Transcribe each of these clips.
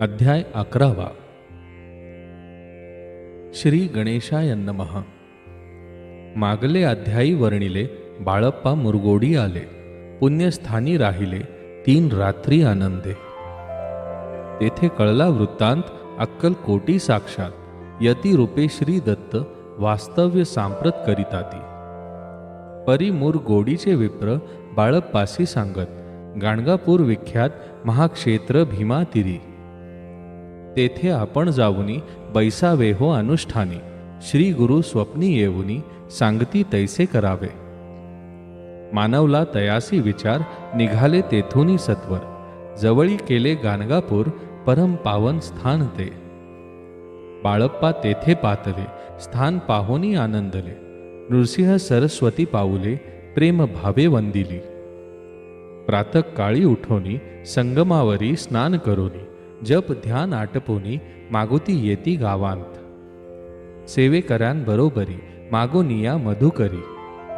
अध्याय 11. श्री गणेशाय नमः. मागले अध्यायी वर्णिले बाळप्पा मुरगोडी आले, पुण्यस्थानी राहिले 3 रात्री आनंदे. तेथे कळला वृत्तांत अक्कलकोटी साक्षात, यती रूपे श्री दत्त वास्तव्य सांप्रत करिताती. परी मुरगोडीचे विप्र बाळप्पासी सांगत, गाणगापूर विख्यात महाक्षेत्र भीमातीरी. तेथे आपण जाऊनी बैसावे हो अनुष्ठानी. श्री गुरु स्वप्नी येऊनी सांगती तैसे करावे. मानवला तयासी विचार निघाले तेथुनी सत्वर. जवळी केले गाणगापूर परम पावन स्थान ते. बाळप्पा तेथे पातले स्थान पाहोनी आनंदले. नृसिंह सरस्वती पाऊले प्रेम भावे वंदिली. प्रातःकाळी उठोनी संगमावरी स्नान करोनी. जप ध्यान आटपोनी मागोती येती गावांत. सेवेकऱ्यांबरोबरी मागोनिया मधुकरी.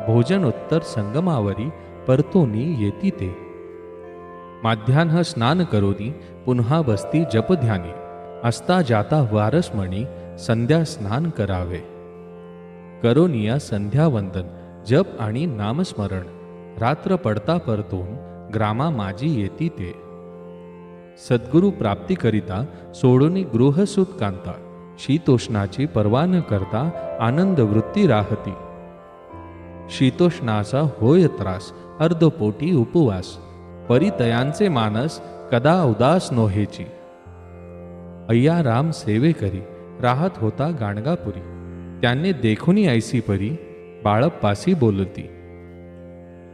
भोजन उत्तर संगमावरी परतोनी येती ते. माध्यान्ह स्नान करोनी पुन्हा बसती जप ध्यानी. असता जाता वारसमणी संध्या स्नान करावे. करोनिया संध्या वंदन जप आणि नामस्मरण. रात्र पडता परतून ग्रामा माझी येती ते. सद्गुरु प्राप्तीकरिता सोडोनी गृहसुत कांता. शीतोष्णाची पर्वा न करता आनंद वृत्ती राहती. शीतोष्णाचा होय त्रास अर्धपोटी उपवास. परितयांचे मानस कदा उदास नोहेची. अय्या राम सेवे करी राहत होता गाणगापुरी. त्यांनी देखुनी ऐसी परी बाळप्पासी बोलती.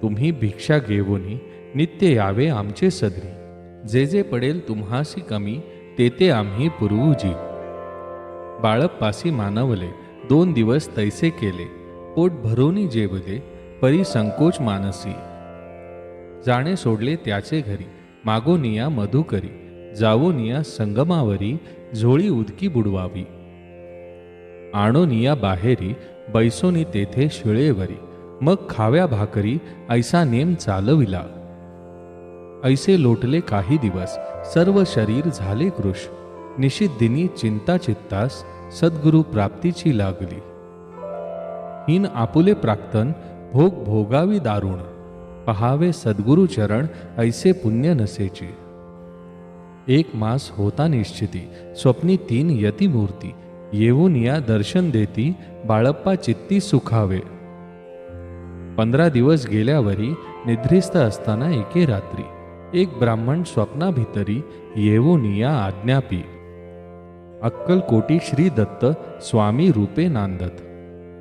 तुम्ही भिक्षा घेवोनी नित्य यावे आमचे सदरी. जे जे पडेल तुम्हासी कमी ते ते आम्ही पुरवूजी. बाळप्पासी मानवले 2 दिवस तैसे केले. पोट भरोनी जेवले परी संकोच मानसी. जाणे सोडले त्याचे घरी मागोनिया मधुकरी. जावोनिया संगमावरी झोळी उदकी बुडवावी. आणोनिया बाहेरी बैसोनी तेथे शिळेवरी. मग खाव्या भाकरी ऐसा नेम चालविला. ऐसे लोटले काही दिवस सर्व शरीर झाले कृश. निशिद्दिनी चिंता चित्तास सद्गुरु प्राप्तीची लागली. हिन आपुले प्राक्तन भोग भोगावी दारुण. पहावे सद्गुरु चरण ऐसे पुण्य नसेची. 1 मास होता निश्चिती स्वप्नी 3 यती मूर्ती. येऊन या दर्शन देती बाळप्पा चित्ती सुखावे. 15 दिवस गेल्यावरी निद्रिस्त असताना एके रात्री एक ब्राह्मण स्वप्नाभितरी येवोनिया आज्ञापी. अक्कलकोटी श्री दत्त स्वामी रूपे नांदत.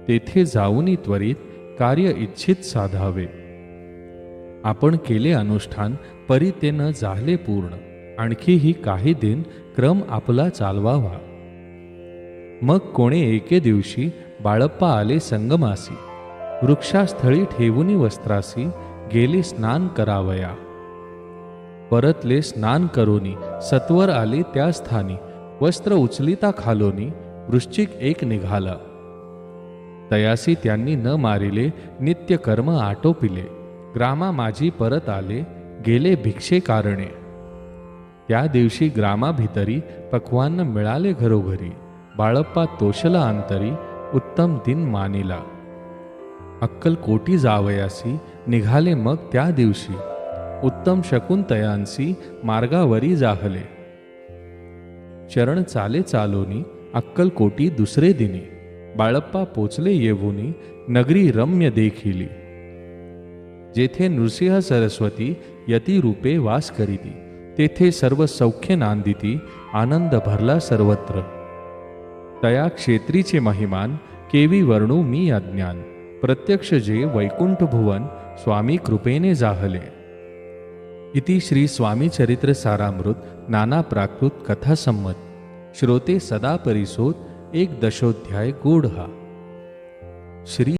तेथे जाऊनी त्वरित कार्य इच्छित साधावे. आपण केले अनुष्ठान परी ते न झाले पूर्ण. आणखीही काही दिन क्रम आपला चालवावा. मग कोणे एके दिवशी बाळप्पा आले संगमासी. वृक्षास्थळी ठेवुनी वस्त्रासी गेले स्नान करावया. परतले स्नान करोनी सत्वर आले त्या स्थानी. वस्त्र उचलिता खालोनी वृश्चिक एक निघाला. तयासी त्यांनी न मारिले नित्य कर्म आटोपिले. ग्रामा माझी परत आले गेले भिक्षे कारणे. त्या दिवशी ग्रामाभितरी पक्वान्न मिळाले घरोघरी. बाळप्पा तोषला अंतरी उत्तम दिन मानिला. अक्कलकोटी जावयासी निघाले मग त्या दिवशी. उत्तम शकुंतयांसी मार्गावरी जाहले. चरण चाले चालोनी अक्कलकोटी दुसरे दिनी. बाळप्पा पोचले येवुनी नगरी रम्य देखिली. जेथे नृसिंह सरस्वती यती रूपे वास करीती. तेथे सर्व सौख्य नांदिती आनंद भरला सर्वत्र. तया क्षेत्रीचे महिमान केवी वर्णू मी अज्ञान. प्रत्यक्ष जे वैकुंठ भुवन स्वामी कृपेने जाहले. इति श्री स्वामी चरित्र सारामृत नाना प्राकृत कथा संमत. श्रोते सदा परिसोत 1 दशोध्याय गूढ हा. श्री